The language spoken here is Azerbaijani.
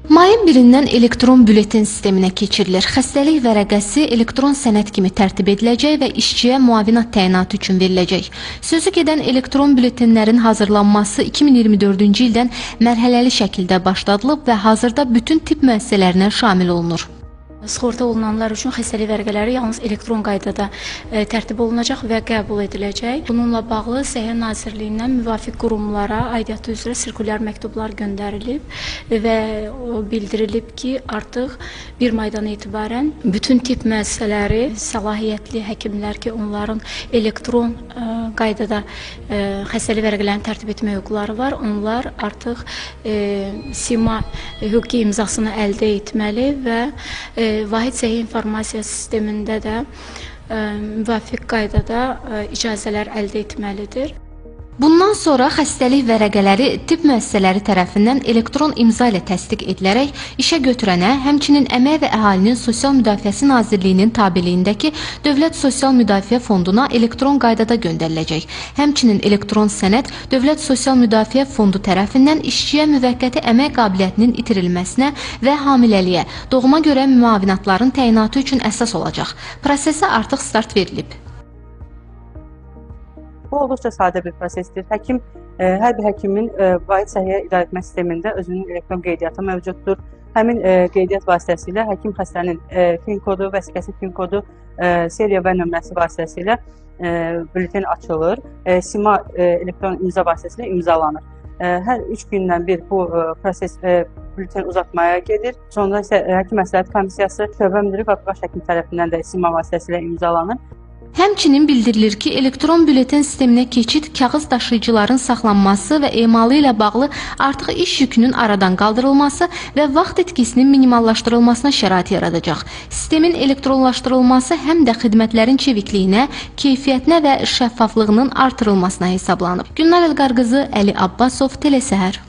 Mayın 1-dən elektron bületin sisteminə keçirilir. Xəstəlik vərəqəsi elektron sənəd kimi tərtib ediləcək və işçiyə müavinat təyinatı üçün veriləcək. Sözü gedən elektron bületinlərin hazırlanması 2024-cü ildən mərhələli şəkildə başladılıb və hazırda bütün tibb müəssisələrinə şamil olunur. Sığorta olunanlar üçün xəstəlik vərəqələri yalnız elektron qaydada tərtib olunacaq və qəbul ediləcək. Bununla bağlı Səhiyyə Nazirliyindən müvafiq qurumlara aidiyyatı üzrə sirkulyar məktublar göndərilib və bildirilib ki, artıq 1 maydan etibarən bütün tibb müəssisələri səlahiyyətli həkimlər ki, onların elektron qaydada xəstəlik vərəqələrini tərtib etmə hüquqları var. Onlar artıq SİMA hüquqi imzasını əldə etməli və Vahid Səhiyyə İnformasiya Sistemində də müvafiq qaydada icazələr əldə etməlidir. Bundan sonra xəstəlik vərəqələri tibb müəssisələri tərəfindən elektron imza ilə təsdiq edilərək işə götürənə, həmçinin Əmək və Əhalinin Sosial Müdafiəsi Nazirliyinin tabeliyindəki Dövlət Sosial Müdafiə Fonduna elektron qaydada göndəriləcək. Həmçinin elektron sənəd Dövlət Sosial Müdafiə Fondu tərəfindən işçiyə müvəqqəti əmək qabiliyyətinin itirilməsinə və hamiləliyə, doğuma görə müavinatların təyinatı üçün əsas olacaq. Prosesə artıq start verilib. Bu olduqca sadə bir prosesdir. Hər bir həkimin Vahid Səhiyyə İdarəetmə Sistemində özünün elektron qeydiyyatı mövcuddur. Həmin qeydiyyat vasitəsilə həkim xəstənin fin kodu, vəsiqəsi fin kodu, seriya və nömrəsi vasitəsilə bületin açılır. SİMA elektron imza vasitəsilə imzalanır. Hər 3 gündən bir bu proses bületin uzatmaya gedir. Sonra isə həkim məsləhət komissiyası, şöbə müdiri və baş həkim tərəfindən də SİMA vasitəsilə imzalanır. Həmçinin bildirilir ki, elektron bületin sisteminə keçid kağız daşıyıcıların saxlanması və emalı ilə bağlı artıq iş yükünün aradan qaldırılması və vaxt itkisinin minimallaşdırılmasına şərait yaradacaq. Sistemin elektronlaşdırılması həm də xidmətlərin çevikliyinə, keyfiyyətinə və şəffaflığının artırılmasına hesablanıb. Gülnar Elqar qızı, Əli Abbasov, Telesəhər.